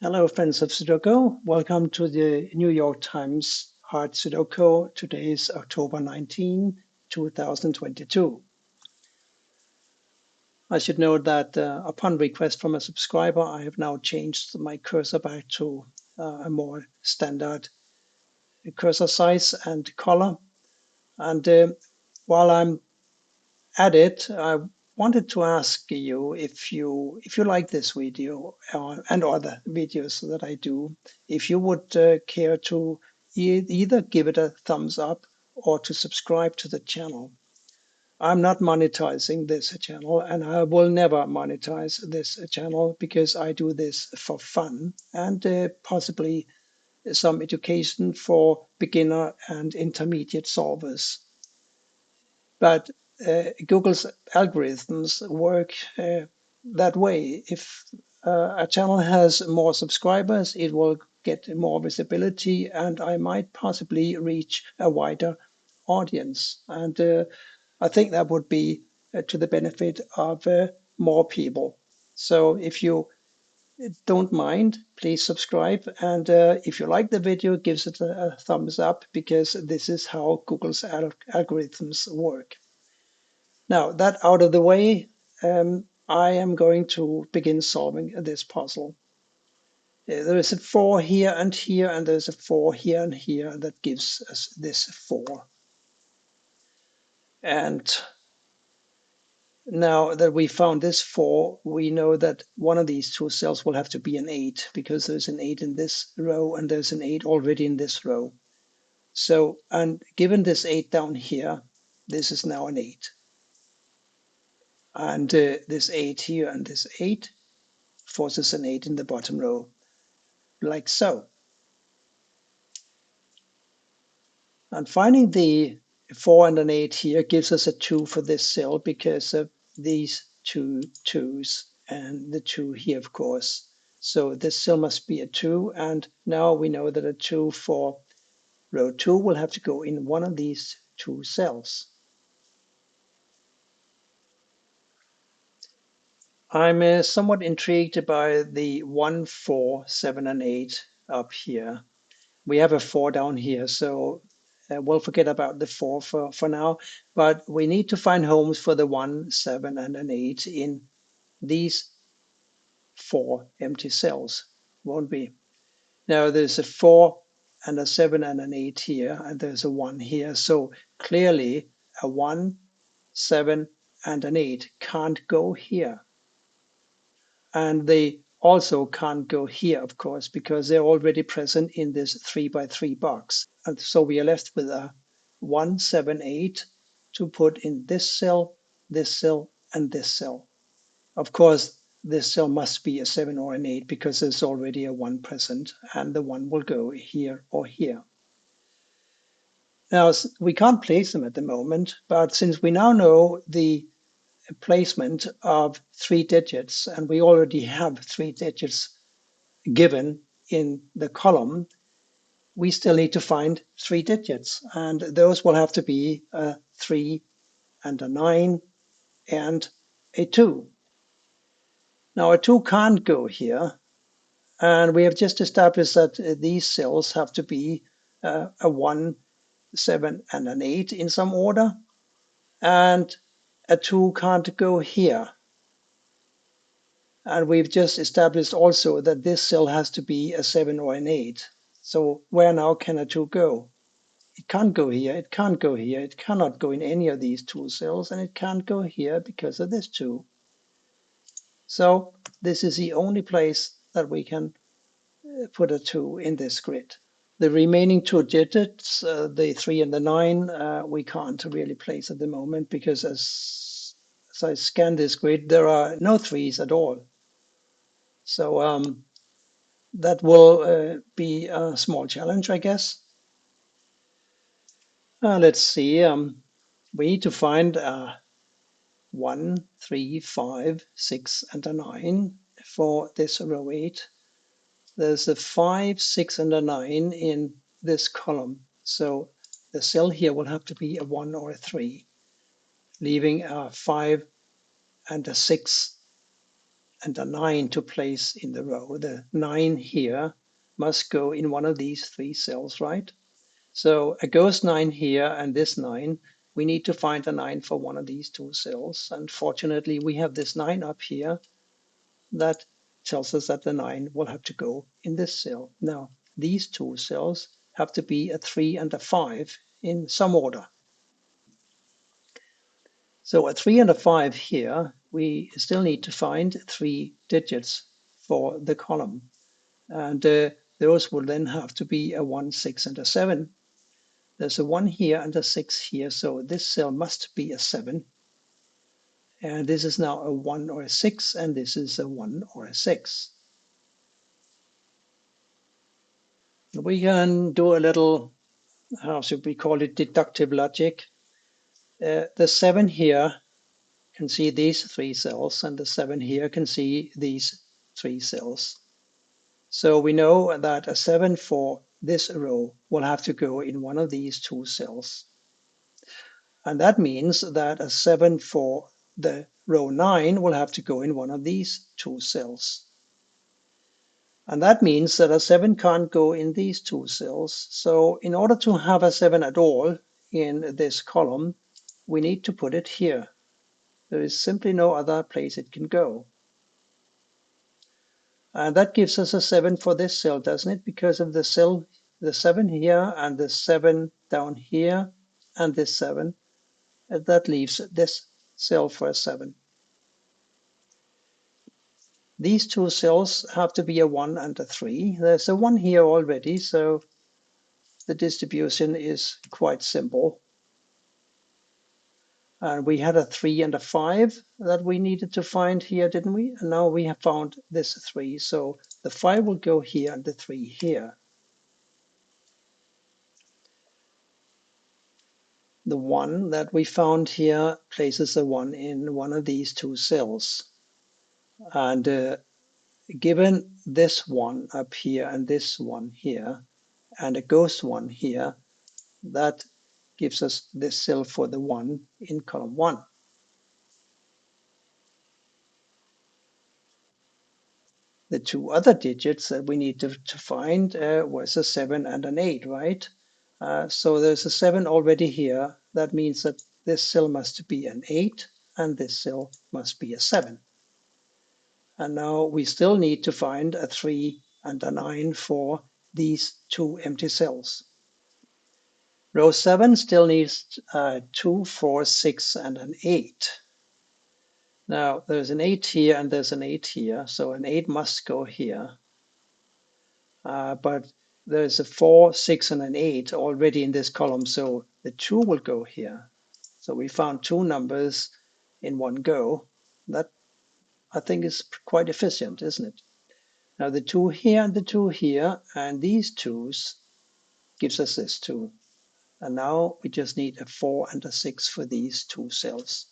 Hello, friends of Sudoku. Welcome to the New York Times Hard Sudoku. Today is October 19, 2022. I should note that upon request from a subscriber, I have now changed my cursor back to a more standard cursor size and color. And while I'm at it, I wanted to ask you if you like this video and other videos that I do, if you would care to either give it a thumbs up or to subscribe to the channel. I'm not monetizing this channel, and I will never monetize this channel because I do this for fun and possibly some education for beginner and intermediate solvers. But Google's algorithms work that way. If a channel has more subscribers, it will get more visibility, and I might possibly reach a wider audience. And I think that would be to the benefit of more people. So if you don't mind, please subscribe. And if you like the video, give it a thumbs up because this is how Google's algorithms work. Now, that out of the way, I am going to begin solving this puzzle. There is a 4 here, and there's a 4 here and here that gives us this 4. And now that we found this 4, we know that one of these two cells will have to be an 8 because there's an 8 in this row and there's an 8 already in this row. So, and given this 8 down here, this is now an 8. And this 8 here and this 8 forces an 8 in the bottom row, like so. And finding the 4 and an 8 here gives us a 2 for this cell because of these two 2's and the 2 here, of course. So this cell must be a 2, and now we know that a 2 for row 2 will have to go in one of these two cells. I'm somewhat intrigued by the 1, 4, 7, and 8 up here. We have a 4 down here, so we'll forget about the 4 for now. But we need to find homes for the 1, 7, and an 8 in these 4 empty cells, won't we? Now there's a 4 and a 7 and an 8 here, and there's a 1 here. So clearly a 1, 7, and an 8 can't go here. And they also can't go here, of course, because they're already present in this 3 by 3 box. And so we are left with a 1, 7, 8 to put in this cell, and this cell. Of course, this cell must be a 7 or an 8 because there's already a 1 present, and the 1 will go here or here. Now, we can't place them at the moment, but since we now know the placement of 3 digits, and we already have 3 digits given in the column, we still need to find 3 digits, and those will have to be a 3 and a 9 and a 2. Now, a 2 can't go here, and we have just established that these cells have to be a 1, 7, and an 8 in some order, and a 2 can't go here. And we've just established also that this cell has to be a 7 or an 8. So where now can a 2 go? It can't go here, it can't go here, it cannot go in any of these two cells, and it can't go here because of this 2. So this is the only place that we can put a 2 in this grid. The remaining 2 digits, the 3 and the 9, we can't really place at the moment because as I scan this grid, there are no 3's at all. So that will be a small challenge, I guess. Let's see. We need to find 1, 3, 5, 6, and a 9 for this row 8. There's a 5, 6, and a 9 in this column. So the cell here will have to be a 1 or a 3, leaving a 5 and a 6 and a 9 to place in the row. The 9 here must go in one of these 3 cells, right? So a ghost 9 here and this 9, we need to find a 9 for one of these 2 cells. And fortunately, we have this 9 up here that tells us that the 9 will have to go in this cell. Now, these 2 cells have to be a 3 and a 5 in some order. So a 3 and a 5 here, we still need to find 3 digits for the column. And those will then have to be a 1, 6, and a 7. There's a 1 here and a 6 here, so this cell must be a 7. And this is now a 1 or a 6, and this is a 1 or a 6. We can do a little, how should we call it, deductive logic. The 7 here can see these 3 cells, and the 7 here can see these 3 cells. So we know that a 7 for this row will have to go in one of these 2 cells. And that means that a 7 for the row 9 will have to go in one of these 2 cells. And that means that a 7 can't go in these 2 cells. So in order to have a 7 at all in this column, we need to put it here. There is simply no other place it can go. And that gives us a 7 for this cell, doesn't it? Because of the cell, the 7 here and the 7 down here and this 7. And that leaves this cell for a 7. These 2 cells have to be a 1 and a 3. There's a 1 here already, so the distribution is quite simple. And we had a 3 and a 5 that we needed to find here, didn't we? And now we have found this 3. So the 5 will go here and the 3 here. The 1 that we found here places a 1 in one of these 2 cells. And given this 1 up here and this 1 here, and a ghost 1 here, that gives us this cell for the 1 in column 1. The 2 other digits that we need to find was a 7 and an 8, right? So there's a 7 already here. That means that this cell must be an 8 and this cell must be a 7. And now we still need to find a 3 and a 9 for these 2 empty cells. Row 7 still needs 2, 4, 6, and an 8. Now there's an 8 here and there's an 8 here, so an 8 must go here. But there's a 4, 6, and an 8 already in this column, so the 2 will go here. So we found 2 numbers in one go. That, I think, is quite efficient, isn't it? Now the 2 here and the 2 here, and these 2's gives us this 2. And now we just need a 4 and a 6 for these 2 cells.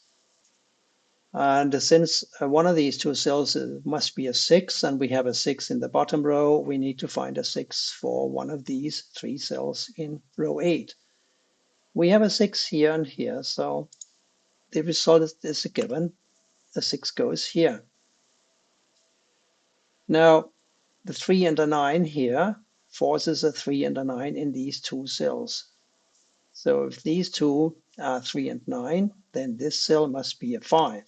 And since one of these 2 cells must be a 6, and we have a 6 in the bottom row, we need to find a 6 for one of these 3 cells in row 8. We have a 6 here and here, so the result is a given. The 6 goes here. Now, the 3 and a 9 here forces a 3 and a 9 in these 2 cells. So if these 2 are 3 and 9, then this cell must be a 5.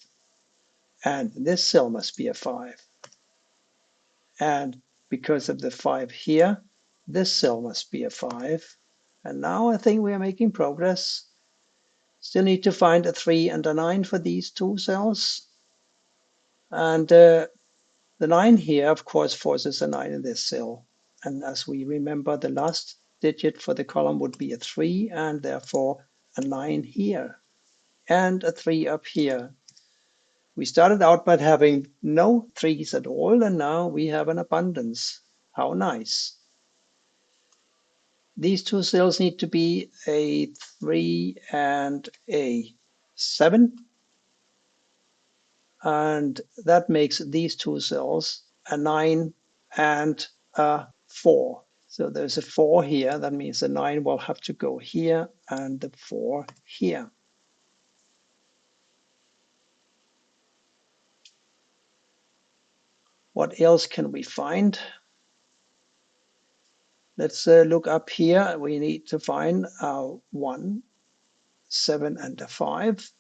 And this cell must be a 5. And because of the 5 here, this cell must be a 5. And now I think we are making progress. Still need to find a 3 and a 9 for these 2 cells. And the 9 here, of course, forces a 9 in this cell. And as we remember, the last digit for the column would be a 3, and therefore a 9 here, and a 3 up here. We started out by having no 3's at all, and now we have an abundance. How nice. These 2 cells need to be a 3 and a 7. And that makes these 2 cells a 9 and a 4. So there's a 4 here. That means the 9 will have to go here and the 4 here. What else can we find? Let's look up here. We need to find 1, 7, and a 5.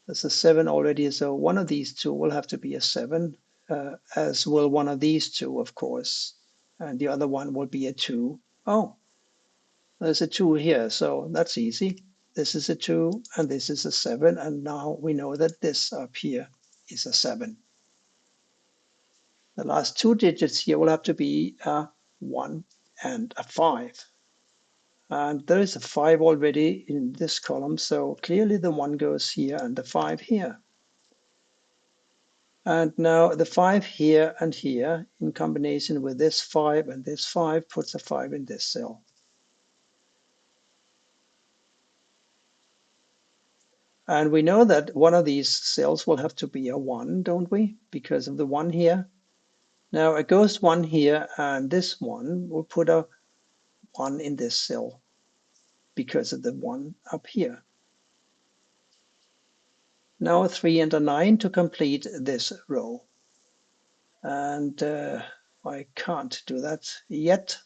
There's a 7 already, so one of these two will have to be a 7, as will one of these two, of course. And the other one will be a 2. Oh, there's a 2 here, so that's easy. This is a 2, and this is a 7, and now we know that this up here is a 7. The last two digits here will have to be a 1 and a 5. And there is a 5 already in this column, so clearly the 1 goes here and the 5 here. And now the 5 here and here in combination with this 5 and this 5 puts a 5 in this cell. And we know that one of these cells will have to be a 1, don't we? Because of the 1 here. Now a ghost 1 here, and this one will put a 1 in this cell because of the 1 up here. Now a 3 and a 9 to complete this row. And I can't do that yet.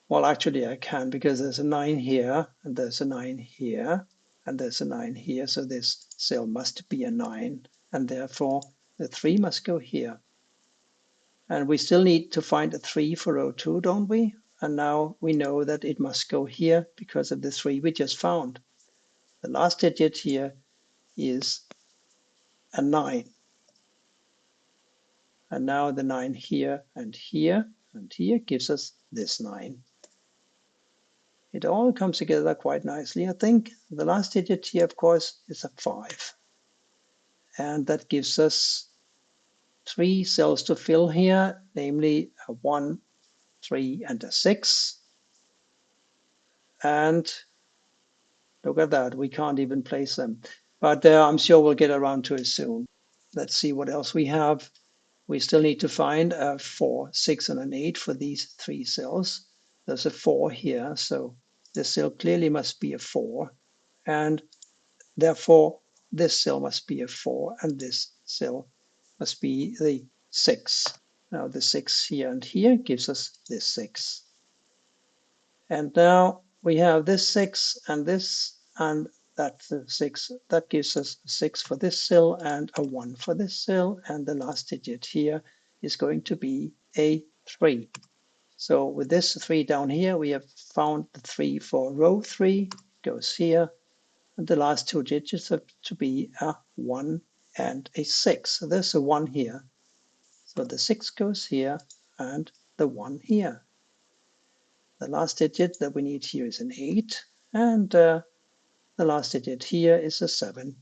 Well, actually I can, because there's a 9 here, and there's a 9 here, and there's a 9 here, so this cell must be a 9, and therefore the 3 must go here. And we still need to find a 3 for row 2, don't we? And now we know that it must go here because of the 3 we just found. The last digit here is a 9. And now the 9 here and here and here gives us this 9. It all comes together quite nicely, I think. The last digit here, of course, is a 5. And that gives us 3 cells to fill here, namely a 1, 3, and a 6. And look at that, we can't even place them. But I'm sure we'll get around to it soon. Let's see what else we have. We still need to find a 4, 6, and an 8 for these 3 cells. There's a 4 here, so this cell clearly must be a 4. And therefore, this cell must be a 4, and this cell must be the 6. Now the 6 here and here gives us this 6. And now we have this 6 and this, and that's the 6. That gives us a 6 for this cell and a 1 for this cell. And the last digit here is going to be a 3. So with this 3 down here, we have found the 3 for row 3, goes here. And the last two digits have to be a 1 and a 6. So there's a 1 here. So the 6 goes here and the 1 here. The last digit that we need here is an 8, and the last digit here is a 7.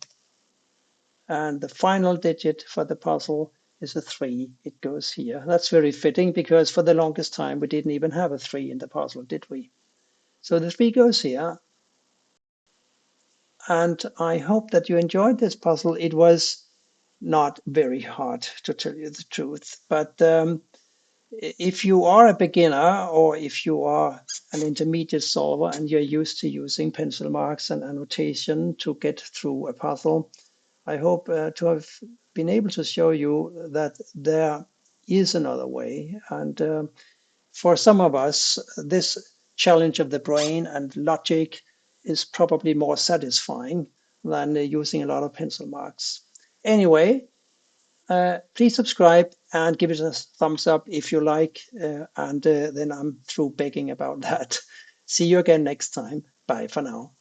And the final digit for the puzzle is a 3. It goes here. That's very fitting, because for the longest time we didn't even have a 3 in the puzzle, did we? So the 3 goes here. And I hope that you enjoyed this puzzle. It was not very hard, to tell you the truth, but if you are a beginner, or if you are an intermediate solver and you're used to using pencil marks and annotation to get through a puzzle, I hope to have been able to show you that there is another way. And for some of us, this challenge of the brain and logic is probably more satisfying than using a lot of pencil marks. Anyway, please subscribe and give it a thumbs up if you like, and then I'm through begging about that. See you again next time. Bye for now.